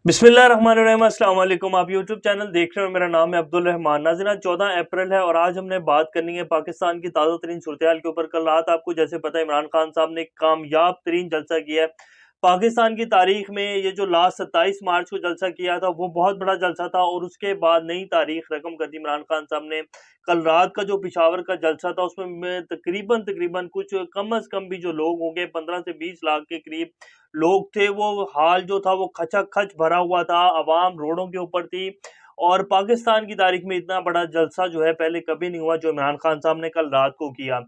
बिस्मिल्लाहिर्रहमानिर्रहीम, अस्सलाम वालेकुम। आप यूट्यूब चैनल देख रहे हो, मेरा नाम है अब्दुल रहमान। नाज़रीन, 14 अप्रैल है और आज हमने बात करनी है पाकिस्तान की ताज़ा तरीन सूरत-ए-हाल के ऊपर। कल रात आपको जैसे पता है इमरान खान साहब ने एक कामयाब तरीन जलसा किया है। पाकिस्तान की तारीख में ये जो लास्ट 27 मार्च को जलसा किया था वो बहुत बड़ा जलसा था और उसके बाद नई तारीख रकम कर दी इमरान खान साहब ने। कल रात का जो पिशावर का जलसा था उसमें तकरीबन तकरीबन कुछ कम अज़ कम भी जो लोग होंगे 15 से 20 लाख के करीब लोग थे। वो हाल जो था वो खचाखच भरा हुआ था, अवाम रोडों के ऊपर थी और पाकिस्तान की तारीख में इतना बड़ा जलसा जो है पहले कभी नहीं हुआ जो इमरान खान साहब ने कल रात को किया।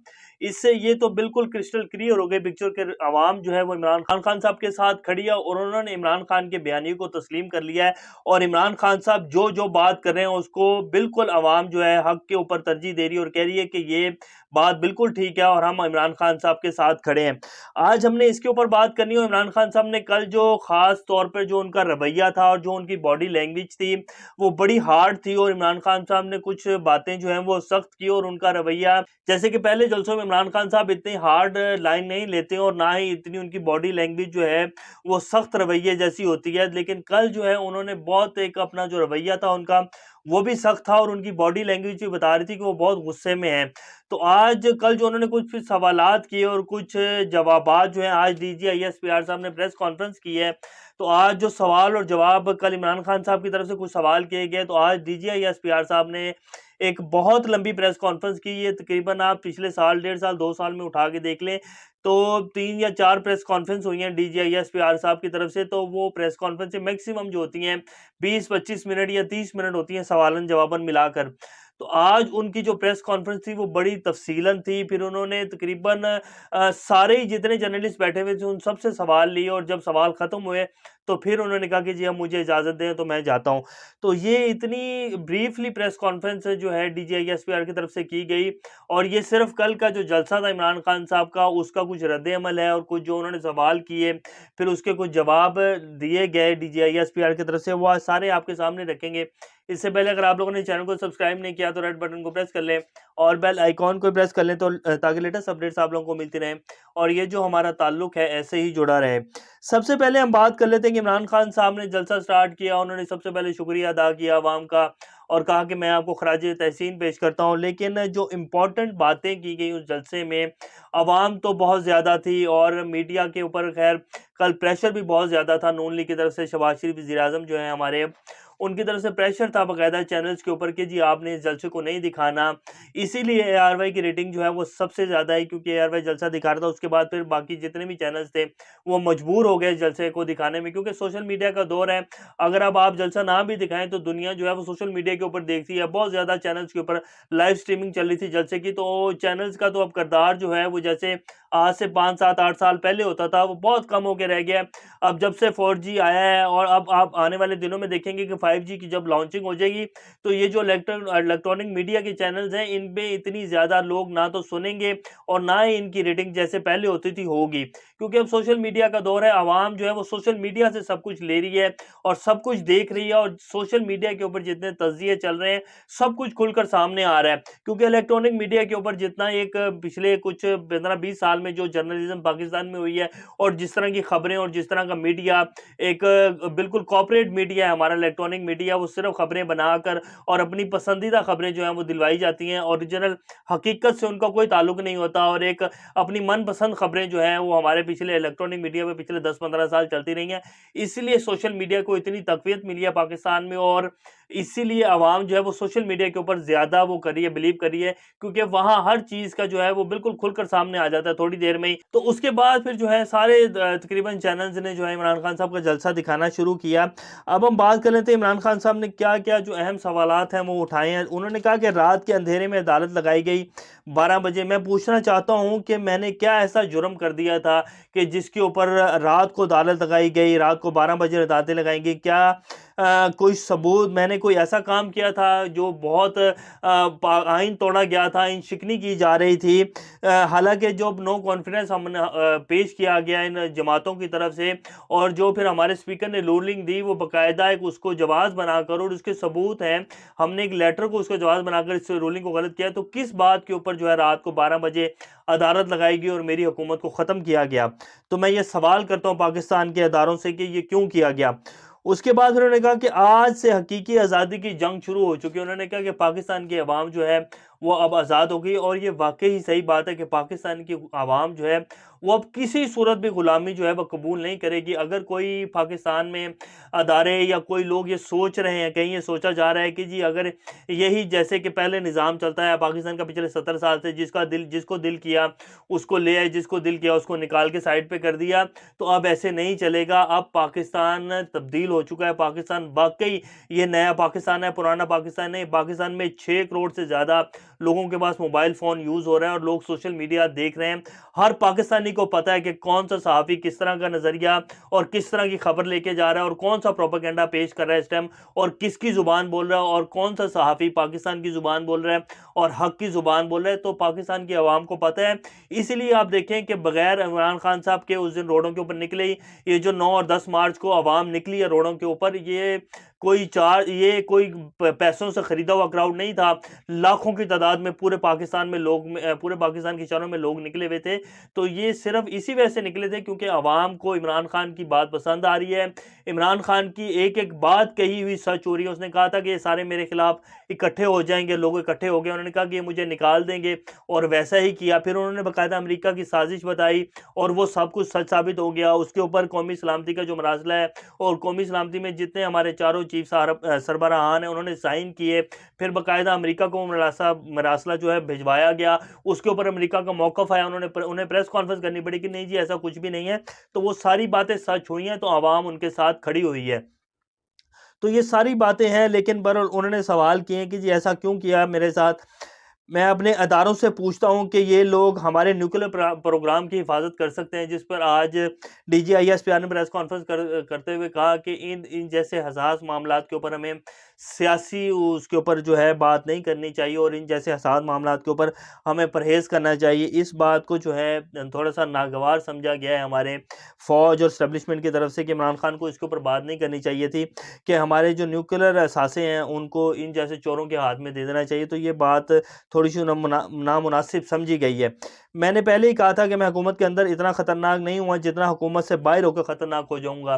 इससे ये तो बिल्कुल क्रिस्टल क्लियर हो गई पिक्चर के अवाम जो है वो इमरान खान साहब के साथ खड़ी है और उन्होंने इमरान खान के बयानी को तस्लीम कर लिया है और इमरान खान साहब जो जो बात कर रहे हैं उसको बिल्कुल अवाम जो है हक के ऊपर तरजीह दे रही है और कह रही है कि ये बात बिल्कुल ठीक है और हम इमरान खान साहब के साथ खड़े हैं। आज हमने इसके ऊपर बात करनी है। इमरान खान साहब ने कल जो खास तौर पर जो उनका रवैया था और जो उनकी बॉडी लैंग्वेज थी वो बड़ी हार्ड थी और इमरान खान साहब ने कुछ बातें जो हैं वो सख्त की और उनका रवैया, जैसे कि पहले जलसों में इमरान खान साहब इतनी हार्ड लाइन नहीं लेते और ना ही इतनी उनकी बॉडी लैंग्वेज जो है वो सख्त रवैये जैसी होती है, लेकिन कल जो है उन्होंने बहुत एक अपना जो रवैया था उनका वो भी सख्त था और उनकी बॉडी लैंग्वेज भी बता रही थी कि वो बहुत गुस्से में है। तो आज कल जो उन्होंने कुछ सवालात किए और कुछ जवाबात जो है आज डीजीआईएसपीआर साहब ने प्रेस कॉन्फ्रेंस की है। तो आज जो सवाल और जवाब कल इमरान खान साहब की तरफ से कुछ सवाल किए गए तो आज डीजीआईएसपीआर साहब ने एक बहुत लंबी प्रेस कॉन्फ्रेंस की। ये तकरीबन आप पिछले साल, 1.5 साल, 2 साल में उठा के देख लें तो 3 या 4 प्रेस कॉन्फ्रेंस हुई हैं डीजीआईएसपीआर साहब की तरफ से। तो वो प्रेस कॉन्फ्रेंस मैक्सिमम जो होती हैं 20-25 मिनट या 30 मिनट होती हैं सवालन जवाबन मिलाकर। तो आज उनकी जो प्रेस कॉन्फ्रेंस थी वो बड़ी तफसीलन थी। फिर उन्होंने तकरीबन सारे ही जितने जर्नलिस्ट बैठे हुए थे उन सबसे सवाल लिए और जब सवाल ख़त्म हुए तो फिर उन्होंने कहा कि जी अब मुझे इजाज़त दें तो मैं जाता हूँ। तो ये इतनी ब्रीफली प्रेस कॉन्फ्रेंस जो है डीजीआईएसपीआर की तरफ से की गई और ये सिर्फ कल का जो जलसा था इमरान खान साहब का उसका कुछ रद्द-ए-अमल है और कुछ जो उन्होंने सवाल किए फिर उसके कुछ जवाब दिए गए डीजीआईएसपीआर की तरफ से वो आज सारे आपके सामने रखेंगे। इससे पहले अगर आप लोगों ने चैनल को सब्सक्राइब नहीं किया तो रेड बटन को प्रेस कर लें और बेल आइकॉन को प्रेस कर लें तो ताकि लेटेस्ट अपडेट्स आप लोगों को मिलती रहें और ये जो हमारा ताल्लुक है ऐसे ही जुड़ा रहे। सबसे पहले हम बात कर लेते हैं कि इमरान खान साहब ने जलसा स्टार्ट किया, उन्होंने सबसे पहले शुक्रिया अदा किया अवाम का और कहा कि मैं आपको खराज तहसीन पेश करता हूँ। लेकिन जो इम्पोर्टेंट बातें की गई उस जलसे में अवाम तो बहुत ज़्यादा थी और मीडिया के ऊपर खैर कल प्रेशर भी बहुत ज़्यादा था। नून लीग की तरफ से शहबाज शरीफ वज़ीर-ए-आज़म जो हैं हमारे, उनकी तरफ से प्रेशर था बाकायदा चैनल्स के ऊपर कि जी आपने इस जलसे को नहीं दिखाना। इसीलिए एआरवाई की रेटिंग जो है वो सबसे ज़्यादा है क्योंकि एआरवाई जलसा दिखा रहा था। उसके बाद फिर बाकी जितने भी चैनल्स थे वो मजबूर हो गए इस जलसे को दिखाने में क्योंकि सोशल मीडिया का दौर है। अगर अब आप जलसा ना भी दिखाएं तो दुनिया जो है वो सोशल मीडिया के ऊपर देखती है। बहुत ज़्यादा चैनल्स के ऊपर लाइव स्ट्रीमिंग चल रही थी जलसे की, तो चैनल्स का तो अब किरदार जो है वो जैसे आज से 5, 7, 8 साल पहले होता था वो बहुत कम होके रह गया है। अब जब से 4G आया है और अब आप आने वाले दिनों में देखेंगे कि 5G की जब लॉन्चिंग हो जाएगी तो ये जो इलेक्ट्रॉनिक मीडिया के चैनल्स हैं इन पे इतनी ज़्यादा लोग ना तो सुनेंगे और ना ही इनकी रेटिंग जैसे पहले होती थी होगी, क्योंकि अब सोशल मीडिया का दौर है। आवाम जो है वो सोशल मीडिया से सब कुछ ले रही है और सब कुछ देख रही है और सोशल मीडिया के ऊपर जितने तज्जिए चल रहे हैं सब कुछ खुलकर सामने आ रहा है। क्योंकि इलेक्ट्रॉनिक मीडिया के ऊपर जितना एक पिछले कुछ 15-20 साल में जो जर्नलिज्म पाकिस्तान में हुई है और जिस तरह की खबरें और जिस तरह का मीडिया एक बिल्कुल कॉर्पोरेट मीडिया है हमारा इलेक्ट्रॉनिक मीडिया, वो सिर्फ खबरें बनाकर और अपनी पसंदीदा खबरें जो हैं वो दिलवाई जाती हैं। ओरिजिनल हकीकत से उनका कोई ताल्लुक नहीं होता और एक अपनी मनपसंद खबरें जो हैं वो हमारे पिछले इलेक्ट्रॉनिक मीडिया में पिछले 10-15 साल चलती रही हैं। इसलिए सोशल मीडिया को इतनी तक़वियत मिली है पाकिस्तान में और इसीलिए आवाम जो है वो सोशल मीडिया के ऊपर ज़्यादा वो करी है, बिलीव करी है, क्योंकि वहाँ हर चीज़ का जो है वो बिल्कुल खुलकर सामने आ जाता है थोड़ी देर में ही। तो उसके बाद फिर जो है सारे तकरीबन चैनल्स ने जो है इमरान खान साहब का जलसा दिखाना शुरू किया। अब हम बात कर लेते हैं इमरान खान साहब ने क्या-क्या जो अहम सवालात हैं वो उठाए हैं। उन्होंने कहा कि रात के अंधेरे में अदालत लगाई गई 12 बजे। मैं पूछना चाहता हूँ कि मैंने क्या ऐसा जुर्म कर दिया था कि जिसके ऊपर रात को अदालत लगाई गई, रात को 12 बजे अदालतें लगाई गई? क्या कोई सबूत, मैंने कोई ऐसा काम किया था जो बहुत आइन तोड़ा गया था, आइन शिकनी की जा रही थी? हालांकि जो नो कॉन्फिडेंस हमने पेश किया गया इन जमातों की तरफ से और जो फिर हमारे स्पीकर ने रूलिंग दी वो बाकायदा एक उसको जवाब बनाकर और उसके सबूत हैं, हमने एक लेटर को उसको जवाब बनाकर इस रूलिंग को गलत किया। तो किस बात के ऊपर जो है रात को 12 बजे अदालत लगाई गई और मेरी हुकूमत को ख़त्म किया गया? तो मैं ये सवाल करता हूँ पाकिस्तान के अदारों से कि ये क्यों किया गया? उसके बाद उन्होंने कहा कि आज से हकीकी आज़ादी की जंग शुरू हो चुकी है। उन्होंने कहा कि पाकिस्तान की आवाम जो है वो अब आज़ाद हो गई, और ये वाकई ही सही बात है कि पाकिस्तान की आवाम जो है वो अब किसी सूरत भी ग़ुलामी जो है वो कबूल नहीं करेगी। अगर कोई पाकिस्तान में अदारे या कोई लोग ये सोच रहे हैं, कहीं ये सोचा जा रहा है कि जी अगर यही जैसे कि पहले निज़ाम चलता है पाकिस्तान का पिछले 70 साल से, जिसको दिल किया उसको ले आए, जिसको दिल किया उसको निकाल के साइड पे कर दिया, तो अब ऐसे नहीं चलेगा। अब पाकिस्तान तब्दील हो चुका है। पाकिस्तान वाकई ये नया पाकिस्तान है, पुराना पाकिस्तान नहीं। पाकिस्तान में 6 करोड़ से ज़्यादा लोगों के पास मोबाइल फ़ोन यूज़ हो रहा है और लोग सोशल मीडिया देख रहे हैं। हर पाकिस्तानी को पता है कि कौन सा सहाफ़ी किस तरह का नज़रिया और किस तरह की खबर लेके जा रहा है और कौन सा प्रोपेगेंडा पेश कर रहा है इस टाइम, और किसकी ज़ुबान बोल रहा है, और कौन सा सहाफ़ी पाकिस्तान की ज़ुबान बोल रहा है और हक़ की ज़ुबान बोल रहा है। तो पाकिस्तान की आवाम को पता है। इसीलिए आप देखें कि बगैर इमरान खान साहब के उस दिन रोडों के ऊपर निकले ही, ये जो 9 और 10 मार्च को आवाम निकली है रोडों के ऊपर, ये कोई पैसों से खरीदा हुआ क्राउड नहीं था। लाखों की तादाद में पूरे पाकिस्तान में पूरे पाकिस्तान के शहरों में लोग निकले हुए थे। तो ये सिर्फ इसी वजह से निकले थे क्योंकि आवाम को इमरान खान की बात पसंद आ रही है। इमरान खान की एक एक बात कही हुई सच हो रही है। उसने कहा था कि ये सारे मेरे खिलाफ इकट्ठे हो जाएंगे, लोग इकट्ठे हो गए, उन्होंने कहा कि ये मुझे निकाल देंगे, और वैसा ही किया। फिर उन्होंने बाकायदा अमेरिका की साजिश बताई और वो सब कुछ सच साबित हो गया। उसके ऊपर कौमी सलामती का जो मरासला है, और कौमी सलामती में जितने हमारे चारों चीफ सरबराहान हैं उन्होंने साइन किए। फिर बाकायदा अमेरिका को मरासला जो है भिजवाया गया। उसके ऊपर अमेरिका का मौक़िफ़ आया, उन्हें प्रेस कॉन्फ्रेंस करनी पड़ी कि नहीं जी ऐसा कुछ भी नहीं है। तो वो सारी बातें सच हुई हैं, तो आवाम उनके साथ खड़ी हुई है। तो ये सारी बातें हैं, लेकिन बहरहाल उन्होंने सवाल किए कि जी ऐसा क्यों किया मेरे साथ। मैं अपने अदारों से पूछता हूँ कि ये लोग हमारे न्यूक्लियर प्रोग्राम की हिफाजत कर सकते हैं, जिस पर आज DGISPR ने प्रेस कॉन्फ्रेंस करते हुए कहा कि इन इन जैसे हसास मामलात के ऊपर हमें सियासी उसके ऊपर जो है बात नहीं करनी चाहिए, और इन जैसे हसास मामलात के ऊपर हमें परहेज़ करना चाहिए। इस बात को जो है थोड़ा सा नागवार समझा गया है हमारे फ़ौज और इस्टेब्लिशमेंट की तरफ से कि इमरान खान को इसके ऊपर बात नहीं करनी चाहिए थी, कि हमारे जो न्यूक्लियर असासे हैं उनको इन जैसे चोरों के हाथ में दे देना चाहिए। तो ये बात थोड़ी-सी नामुनासिब समझी गई है। मैंने पहले ही कहा था कि मैं हुकूमत के अंदर इतना ख़तरनाक नहीं हुआ जितना हुकूमत से बाहर होकर ख़तरनाक हो जाऊँगा।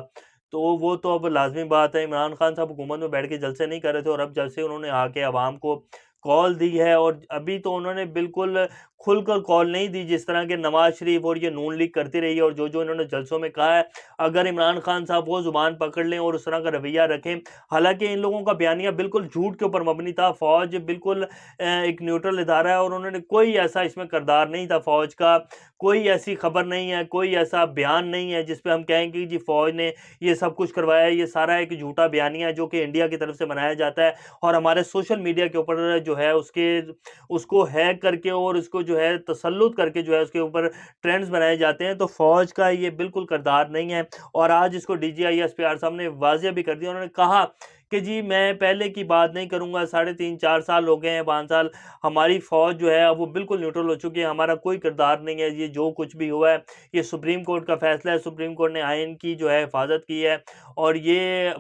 तो वो तो अब लाज़मी बात है। इमरान खान साहब हुकूमत में बैठ के जलसे नहीं कर रहे थे, और अब जब से उन्होंने आके अवाम को कॉल दी है, और अभी तो उन्होंने बिल्कुल खुलकर कॉल नहीं दी जिस तरह के नवाज़ शरीफ और ये नून लीग करती रही है, और जो इन्होंने जलसों में कहा है। अगर इमरान खान साहब वो ज़ुबान पकड़ लें और उस तरह का रवैया रखें, हालाँकि इन लोगों का बयानिया बिल्कुल झूठ के ऊपर मबनी था। फ़ौज बिल्कुल एक न्यूट्रल इदारा है, और उन्होंने कोई ऐसा इसमें किरदार नहीं था फ़ौज का। कोई ऐसी खबर नहीं है, कोई ऐसा बयान नहीं है जिस पे हम कहें कि जी फ़ौज ने ये सब कुछ करवाया है। ये सारा एक झूठा बयानिया है जो कि इंडिया की तरफ से बनाया जाता है, और हमारे सोशल मीडिया के ऊपर जो है उसको हैक करके और उसको जो है तसल्लुत करके जो है उसके ऊपर ट्रेंड्स बनाए जाते हैं। तो फ़ौज का ये बिल्कुल किरदार नहीं है, और आज इसको DGISPR साहब ने वाज़ेह भी कर दिया। उन्होंने कहा कि जी मैं पहले की बात नहीं करूँगा, 3.5-4 साल हो गए हैं, 5 साल हमारी फ़ौज जो है अब वो बिल्कुल न्यूट्रल हो चुकी है, हमारा कोई किरदार नहीं है। ये जो कुछ भी हुआ है ये सुप्रीम कोर्ट का फ़ैसला है। सुप्रीम कोर्ट ने आइन की जो है हिफाजत की है, और ये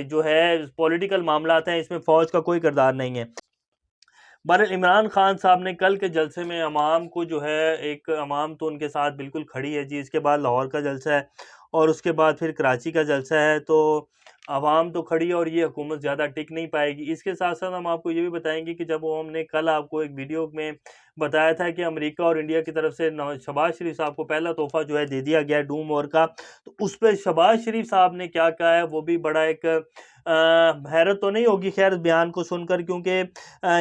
जो है पॉलिटिकल मामलात हैं, इसमें फ़ौज का कोई किरदार नहीं है। बहरहाल इमरान खान साहब ने कल के जलसे में अवाम को जो है, एक अवाम तो उनके साथ बिल्कुल खड़ी है जी। इसके बाद लाहौर का जलसा है, और उसके बाद फिर कराची का जलसा है। तो अवाम तो खड़ी है, और ये हुकूमत ज़्यादा टिक नहीं पाएगी। इसके साथ साथ हम आपको ये भी बताएंगे कि जब वो हमने कल आपको एक वीडियो में बताया था कि अमेरिका और इंडिया की तरफ से शहबाज शरीफ साहब को पहला तोहफ़ा जो है दे दिया गया है डूम वॉर का, तो उस पर शहबाज शरीफ साहब ने क्या कहा है वो भी बड़ा एक हैरत तो नहीं होगी खैर बयान को सुनकर, क्योंकि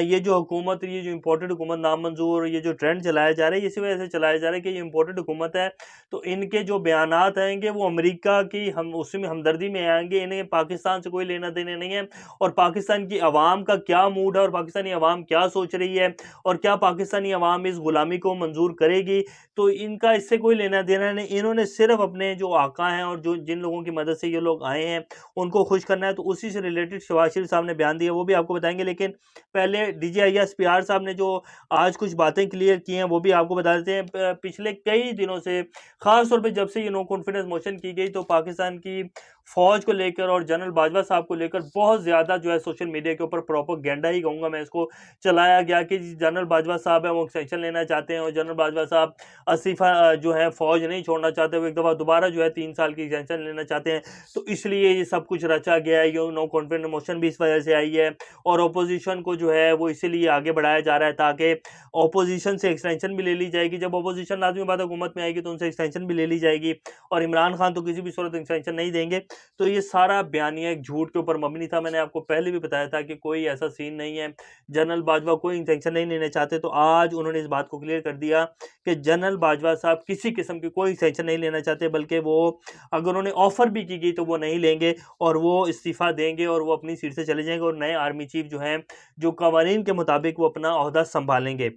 ये जो हुकूमत, ये जो इम्पोर्टेड हुकूमत नामंजूर, ये जो ट्रेंड चलाया जा रहा है, इसी वजह से चलाया जा रहा है कि ये इम्पोर्टेड हुकूमत है। तो इनके जो बयानात आएंगे वो अमेरिका की उसमें हमदर्दी में आएंगे। इन्हें पाकिस्तान से कोई लेना देना नहीं है, और पाकिस्तान की आवाम का क्या मूड है और पाकिस्तानी आवाम क्या सोच रही है, और क्या पाकिस्तानी आवाम इस गुलामी को मंजूर करेगी, तो इनका इससे कोई लेना देना नहीं। इन्होंने सिर्फ अपने जो आका हैं और जिन लोगों की मदद से ये लोग आए हैं उनको खुश करना है। तो उसी से रिलेटेड शहबाज शरीफ साहब ने बयान दिया, वो भी आपको बताएंगे। लेकिन पहले DGISPR साहब ने जो आज कुछ बातें क्लियर की हैं वो भी आपको बता देते हैं। पिछले कई दिनों से, खास तौर पे जब से ये नो कॉन्फिडेंस मोशन की गई, तो पाकिस्तान की फ़ौज को लेकर और जनरल बाजवा साहब को लेकर बहुत ज़्यादा जो है सोशल मीडिया के ऊपर प्रोपेगेंडा ही कहूँगा मैं इसको, चलाया गया कि जनरल बाजवा साहब है वो एक्सटेंशन लेना चाहते हैं और जनरल बाजवा साहब इस्तीफा जो है फ़ौज नहीं छोड़ना चाहते, वो एक दफ़ा दोबारा जो है 3 साल की एक्सटेंशन लेना चाहते हैं। तो इसलिए ये सब कुछ रचा गया है, ये नो कॉन्फिडेंस मोशन भी इस वजह से आई है और अपोजिशन को जो है वो इसीलिए आगे बढ़ाया जा रहा है ताकि अपोजिशन से एक्सटेंशन भी ले ली जाएगी। जब अपोजिशन लाजमी बात हुकूमत में आएगी तो उनसे एक्सटेंशन भी ले ली जाएगी और इमरान खान तो किसी भी सूरत एक्सटेंशन नहीं देंगे। तो ये सारा बयानिया एक झूठ के ऊपर मबनी था। मैंने आपको पहले भी बताया था कि कोई ऐसा सीन नहीं है, जनरल बाजवा कोई एक्सटेंशन नहीं लेना चाहते। तो आज उन्होंने इस बात को क्लियर कर दिया कि जनरल बाजवा साहब किसी किस्म की कोई एक्सटेंशन नहीं लेना चाहते, बल्कि वो अगर उन्हें ऑफर भी की गई तो वो नहीं लेंगे और वो इस्तीफा देंगे और वो अपनी सीट से चले जाएंगे और नए आर्मी चीफ जो हैं जो कवानीन के मुताबिक वो अपना ओहदा संभालेंगे।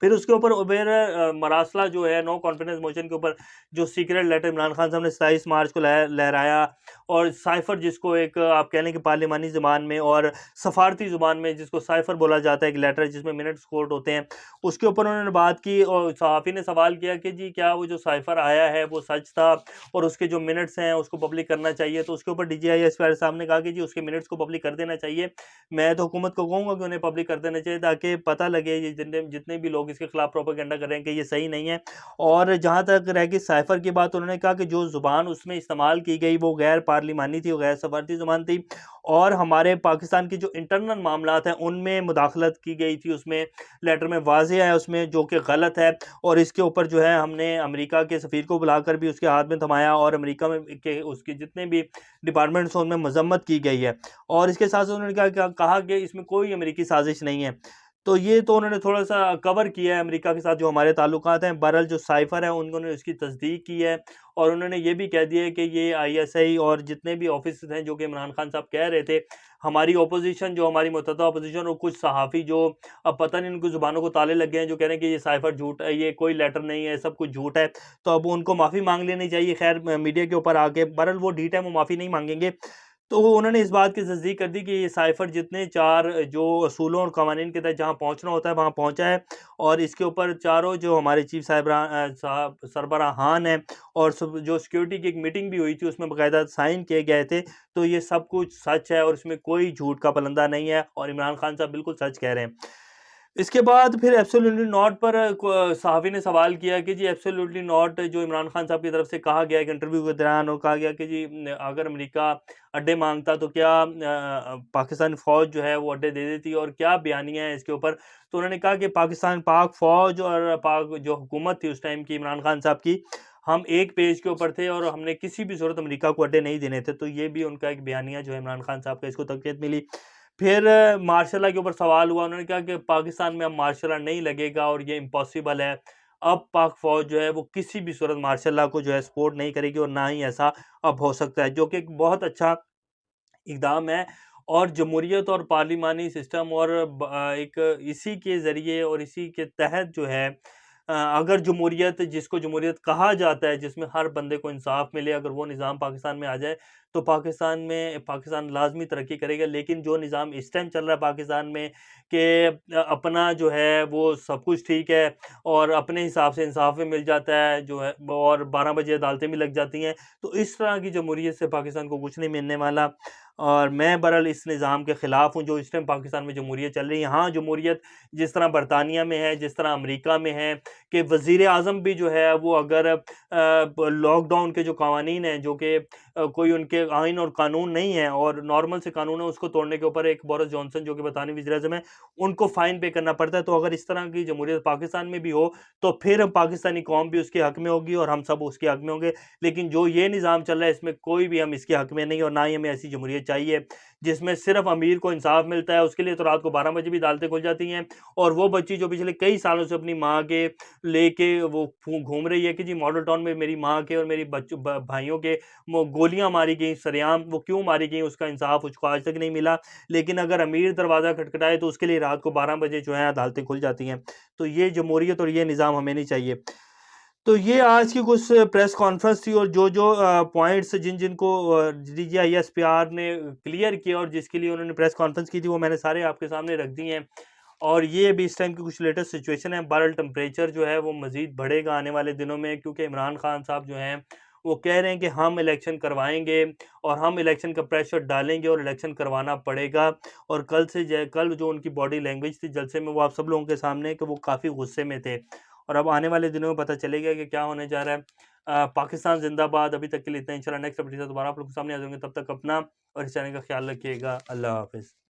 फिर उसके ऊपर उबेर मरासला जो है नो कॉन्फिडेंस मोशन के ऊपर जो सीक्रेट लेटर इमरान खान साहब ने 27 मार्च को लहराया और साइफर जिसको एक आप कह लें कि पार्लिमानी ज़ुबान में और सफारती ज़ुबान में जिसको साइफर बोला जाता है, एक लेटर जिसमें मिनट्स कोट होते हैं, उसके ऊपर उन्होंने बात की और सहाफ़ी ने सवाल किया कि जी क्या वो जो साइफर आया है वो सच था और उसके जो मिनट्स हैं उसको पब्लिक करना चाहिए। तो उसके ऊपर DGI साहब ने कहा कि जी उसके मिनट्स को पब्लिक कर देना चाहिए। मैं तो हुकूमत को कहूँगा कि उन्हें पब्लिक कर देना चाहिए ताकि पता लगे ये जितने भी लोग इसके खिलाफ प्रोपेगेंडा कर रहे हैं कि ये सही नहीं है। और जहाँ तक रह गई साइफर की बात, उन्होंने कहा कि जो ज़ुबान उसमें इस्तेमाल की गई वो गैर पार्लिमानी थी, वो गैर सफारती ज़ुबान थी और हमारे पाकिस्तान की जो इंटरनल मामलात हैं उनमें मुदाखलत की गई थी, उसमें लेटर में वाज़ेह है उसमें, जो कि गलत है। और इसके ऊपर जो है हमने अमेरिका के सफ़ीर को बुलाकर भी उसके हाथ में थमाया और अमेरिका में के उसके जितने भी डिपार्टमेंट्स हैं उनमें मजम्मत की गई है। और इसके साथ साथ उन्होंने कहा कि इसमें कोई अमेरिकी साजिश नहीं है। तो ये तो उन्होंने थोड़ा-सा कवर किया है अमेरिका के साथ जो हमारे ताल्लुकात हैं। बहरहाल जो साइफ़र है उन्होंने उसकी तस्दीक की है और उन्होंने ये भी कह दिया है कि ये ISI और जितने भी ऑफिसेज़ हैं जो कि इमरान खान साहब कह रहे थे, हमारी अपोज़िशन जो हमारी मुत्तहदा अपोज़िशन और कुछ सहाफ़ी जो अब पता नहीं उनकी ज़ुबानों को ताले लग गए हैं, जो कह रहे हैं कि ये साइफ़र झूठ है, ये कोई लेटर नहीं है, सब कुछ झूठ है। तो अब उनको माफ़ी माँग लेनी चाहिए खैर मीडिया के ऊपर आके। बहरहाल वो ढीठ है, वो माफ़ी नहीं माँगेंगे। तो उन्होंने इस बात की तस्दीक कर दी कि ये साइफ़र जितने 4 जो असूलों और कवानीन के तहत जहाँ पहुँचना होता है वहाँ पहुँचा है और इसके ऊपर चारों जो हमारे चीफ साहब सरबराहान हैं और जो सिक्योरिटी की एक मीटिंग भी हुई थी उसमें बाकायदा साइन किए गए थे। तो ये सब कुछ सच है और इसमें कोई झूठ का पलंदा नहीं है और इमरान खान साहब बिल्कुल सच कह रहे हैं। इसके बाद फिर एब्सोल्युटली नॉट पर सहाफ़ी ने सवाल किया कि जी एब्सोल्युटली नॉट जो इमरान खान साहब की तरफ से कहा गया एक इंटरव्यू के दौरान और कहा गया कि जी अगर अमेरिका अड्डे मांगता तो क्या पाकिस्तान फ़ौज जो है वो अड्डे दे देती और क्या बयानिया है इसके ऊपर। तो उन्होंने कहा कि पाक फ़ौज और पाक जो हुकूमत थी उस टाइम की इमरान खान साहब की, हम एक पेज के ऊपर थे और हमने किसी भी सूरत अमेरिका को अड्डे नहीं देने थे। तो ये भी उनका एक बयानिया जो है इमरान खान साहब का, इसको तक़वीयत मिली। फिर मार्शल लॉ के ऊपर सवाल हुआ, उन्होंने कहा कि पाकिस्तान में अब मार्शल लॉ नहीं लगेगा और ये इम्पॉसिबल है। अब पाक फ़ौज जो है वो किसी भी सूरत मार्शल लॉ को जो है सपोर्ट नहीं करेगी और ना ही ऐसा अब हो सकता है, जो कि एक बहुत अच्छा इक़दाम है। और जमहूरियत और पार्लिमानी सिस्टम और एक इसी के ज़रिए और इसी के तहत जो है अगर जमहूरियत जिसको जमहूरियत कहा जाता है, जिसमें हर बंदे को इंसाफ मिले, अगर वो निज़ाम पाकिस्तान में आ जाए तो पाकिस्तान लाज़मी तरक्की करेगा। लेकिन जो निज़ाम इस टाइम चल रहा है पाकिस्तान में कि अपना जो है वो सब कुछ ठीक है और अपने हिसाब से इंसाफ भी मिल जाता है जो है और 12 बजे अदालतें भी लग जाती हैं। तो इस तरह की जमहूरियत से पाकिस्तान को कुछ नहीं मिलने वाला और मैं बहरहाल इस निज़ाम के ख़िलाफ़ हूँ जो इस टाइम पाकिस्तान में जमहूरियत चल रही है। हाँ, जमहूरियत जिस तरह बरतानिया में है, जिस तरह अमेरिका में है कि वज़ीर-ए-आज़म भी जो है वो अगर लॉकडाउन के जो कवानीन हैं जो कि कोई उनके आइन और कानून नहीं है और नॉर्मल से कानून है, उसको तोड़ने के ऊपर एक बोरिस जॉनसन जो कि बरतानवी वज़ीर-ए-आज़म है, उनको फ़ाइन पे करना पड़ता है। तो अगर इस तरह की जमहूरियत पाकिस्तान में भी हो तो फिर पाकिस्तानी कौम भी उसके हक़ में होगी और हम सब उसके हक़ में होंगे। लेकिन जो ये निज़ाम चल रहा है इसमें कोई भी हम इसके हक़ में नहीं और ना ही हमें ऐसी जमहूरियत चाहिए जिसमें सिर्फ़ अमीर को इंसाफ मिलता है। उसके लिए तो रात को 12 बजे भी अदालतें खुल जाती हैं और वो बच्ची जो पिछले कई सालों से अपनी माँ के लेके वो घूम रही है कि जी मॉडल टाउन में मेरी माँ के और मेरी भाइयों के गोलियां मारी गई सरेआम, वो क्यों मारी गई उसका इंसाफ उसको आज तक नहीं मिला। लेकिन अगर अमीर दरवाज़ा खटखटाए तो उसके लिए रात को 12 बजे जो है अदालतें खुल जाती हैं। तो ये जमहूरियत और ये निज़ाम हमें नहीं चाहिए। तो ये आज की कुछ प्रेस कॉन्फ्रेंस थी और जो पॉइंट्स जिनको DGISPR ने क्लियर किया और जिसके लिए उन्होंने प्रेस कॉन्फ्रेंस की थी वो मैंने सारे आपके सामने रख दिए हैं। और ये अभी इस टाइम की कुछ लेटेस्ट सिचुएशन है। बहरहाल टेम्परेचर जो है वो मज़ीद बढ़ेगा आने वाले दिनों में क्योंकि इमरान खान साहब जो हैं वो कह रहे हैं कि हम इलेक्शन करवाएंगे और हम इलेक्शन का प्रेशर डालेंगे और इलेक्शन करवाना पड़ेगा। और कल जो उनकी बॉडी लैंग्वेज थी जलसे में, वो आप सब लोगों के सामने है कि वो काफ़ी गुस्से में थे। और अब आने वाले दिनों में पता चलेगा कि क्या होने जा रहा है। पाकिस्तान जिंदाबाद। अभी तक के लिए इतना, इंशाल्लाह नेक्स्ट अपडेट से दोबारा आप लोगों के सामने आ जाएंगे। तब तक अपना और इस चैनल का ख्याल रखिएगा। अल्लाह हाफिज़।